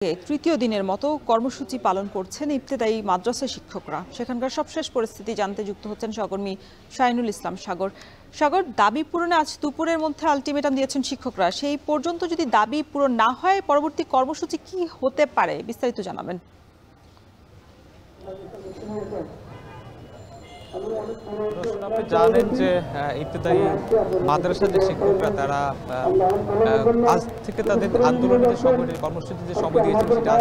তৃতীয় দিনের মতো কর্মসূচি পালন করছেন ইবতেদায়ী মাদ্রাসা শিক্ষকরা। সেখানকার সবশেষ পরিস্থিতি জানতে যুক্ত হচ্ছেন সহকর্মী শাহিনুল ইসলাম সাগর। সাগর, দাবি পূরণে আজ দুপুরের মধ্যে আলটিমেটাম দিয়েছেন শিক্ষকরা। সেই পর্যন্ত যদি দাবি পূরণ না হয় পরবর্তী কর্মসূচি কি হতে পারে, বিস্তারিত জানাবেন। আপনি জানেন যে ইবতেদায়ী মাদ্রাসার যে শিক্ষকরা তারা আজ থেকে তাদের আন্দোলনের যে সময় কর্মসূচিতে সময় দিয়েছেন সেটা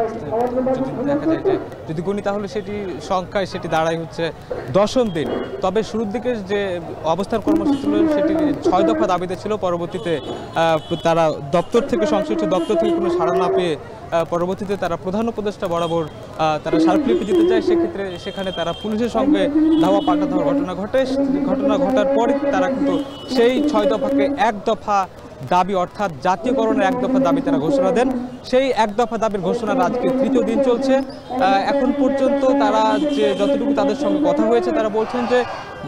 যদি দেখা যায় যে যদি গুণি তাহলে সেটি সংখ্যায় সেটি দাঁড়ায় হচ্ছে 10ম দিন। তবে শুরুর দিকে যে অবস্থান কর্মসূচি ছিল সেটি 6 দফা দাবিতে ছিল। পরবর্তীতে তারা দপ্তর থেকে সংশ্লিষ্ট দপ্তর থেকে কোনো সাড়া না পেয়ে পরবর্তীতে তারা প্রধান উপদেষ্টা বরাবর তারা স্মারকলিপি দিতে চায়। সেক্ষেত্রে সেখানে তারা পুলিশের সঙ্গে ধাওয়া পাল্টা ধাওয়ার ঘটনা ঘটার পরই তারা কিন্তু সেই 6 দফাকে 1 দফা দাবি অর্থাৎ জাতীয়করণের 1 দফা দাবি তারা ঘোষণা দেন। সেই 1 দফা দাবির ঘোষণার আজকে তৃতীয় দিন চলছে। এখন পর্যন্ত তারা যে যতটুকু তাদের সঙ্গে কথা হয়েছে তারা বলছেন যে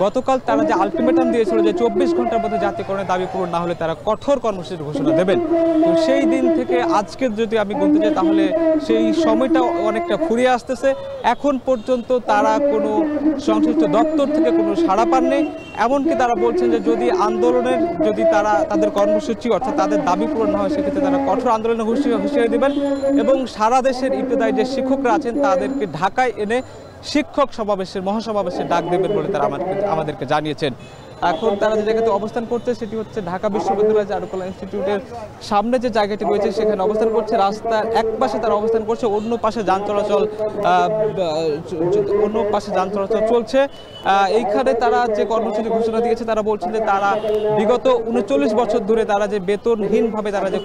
গতকাল তারা যে আলটিমেটাম দিয়েছিল যে 24 ঘন্টার মধ্যে জাতীয়করণের দাবি পূরণ না হলে তারা কঠোর কর্মসূচির ঘোষণা দেবেন। তো সেই দিন থেকে আজকে যদি আমি গুনতে যাই তাহলে সেই সময়টা অনেকটা ফুরিয়ে আসতেছে। এখন পর্যন্ত তারা কোনো সংশ্লিষ্ট দপ্তর থেকে কোনো সাড়া পাননি। এমনকি তারা বলছেন যে যদি আন্দোলনের তাদের কর্মসূচি অর্থাৎ তাদের দাবি পূরণ না হয় সেক্ষেত্রে তারা কঠোর আন্দোলনের হুঁশিয়ারি দেবেন এবং সারা দেশের ইবতেদায়ী যে শিক্ষকরা আছেন তাদেরকে ঢাকায় এনে শিক্ষক মহাসমাবেশের ডাক দেবেন বলে তারা আমাদেরকে জানিয়েছেন। এখন তারা যে জায়গাতে অবস্থান করছে সেটি হচ্ছে ঢাকা বিশ্ববিদ্যালয় চারুকলা ইনস্টিটিউটের সামনে যে জায়গাটি রয়েছে সেখানে অবস্থান করছে। রাস্তার এক পাশে তারা অবস্থান করছে, অন্য পাশে যান চলাচল চলছে। এইখানে তারা যে কর্মসূচি ঘোষণা দিয়েছে তারা বলছেন যে তারা বিগত 39 বছর ধরে তারা যে বেতনহীনভাবে তারা যে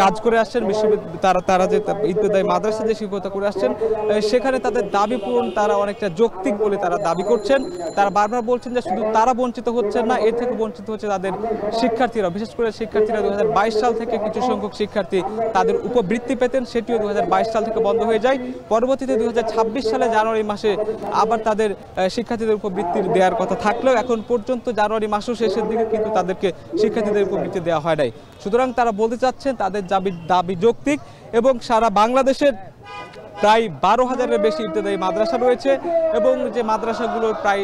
কাজ করে আসছেন তারা যে ইবতেদায়ী মাদ্রাসা যে শিক্ষকতা করে আসছেন সেখানে তাদের দাবি পূরণ তারা অনেকটা যৌক্তিক বলে তারা দাবি করছেন। তারা বারবার বলছেন যে শুধু তারা বঞ্চিত হচ্ছেন না, এর থেকে বঞ্চিত হচ্ছে তাদের শিক্ষার্থীরা। বিশেষ করে শিক্ষার্থীরা 2022 সাল থেকে কিছু সংখ্যক শিক্ষার্থী তাদের উপবৃত্তি পেতেন, সেটিও 2022 সাল থেকে বন্ধ হয়ে যায়। পরবর্তীতে 2026 সালে জানুয়ারি মাসে আবার তাদের শিক্ষার্থীদের উপবৃত্তি দেওয়ার কথা থাকলেও এখন পর্যন্ত জানুয়ারি মাসের শেষের দিকে কিন্তু তাদেরকে শিক্ষার্থীদের উপবৃত্তি দেওয়া হয় নাই। সুতরাং তারা বলতে চাচ্ছেন তাদের দাবি যৌক্তিক এবং সারা বাংলাদেশের প্রায় 12,000-এর বেশি ইবতেদায়ী মাদ্রাসা রয়েছে এবং যে মাদ্রাসাগুলোর প্রায়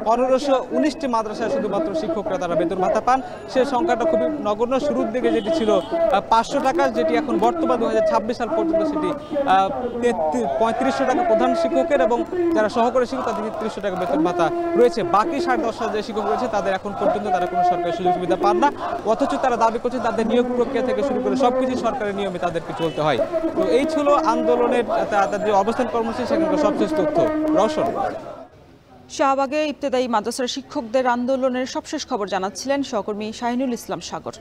1519টি মাদ্রাসায় শুধুমাত্র শিক্ষকরা তারা বেতন ভাতা পান। সে সংখ্যাটা খুবই নগণ্য। শুরুর দিকে যেটি ছিল 500 টাকা, যেটি এখন বর্তমান 2026 সাল পর্যন্ত সেটি 3500 টাকা প্রধান শিক্ষকের এবং যারা সহকারী শিক্ষক তাদের 3300 টাকা বেতন ভাতা রয়েছে। বাকি 10.5 যে শিক্ষক রয়েছে তাদের এখন পর্যন্ত তারা কোনো সরকারি সুযোগ সুবিধা পান না, অথচ তারা দাবি করছে তাদের নিয়োগ প্রক্রিয়া থেকে শুরু করে সবকিছু সরকারের নিয়মে তাদেরকে চলতে হয়। তো এই ছিল আন্দোলনের তাদের যে অবস্থান কর্মসূচি সেখানকার সবশেষ তথ্য। রওশন। শাহবাগে ইবতেদায়ী মাদ্রাসার শিক্ষকদের আন্দোলনের সবশেষ খবর জানাচ্ছিলেন সহকর্মী শাহিনুল ইসলাম সাগর।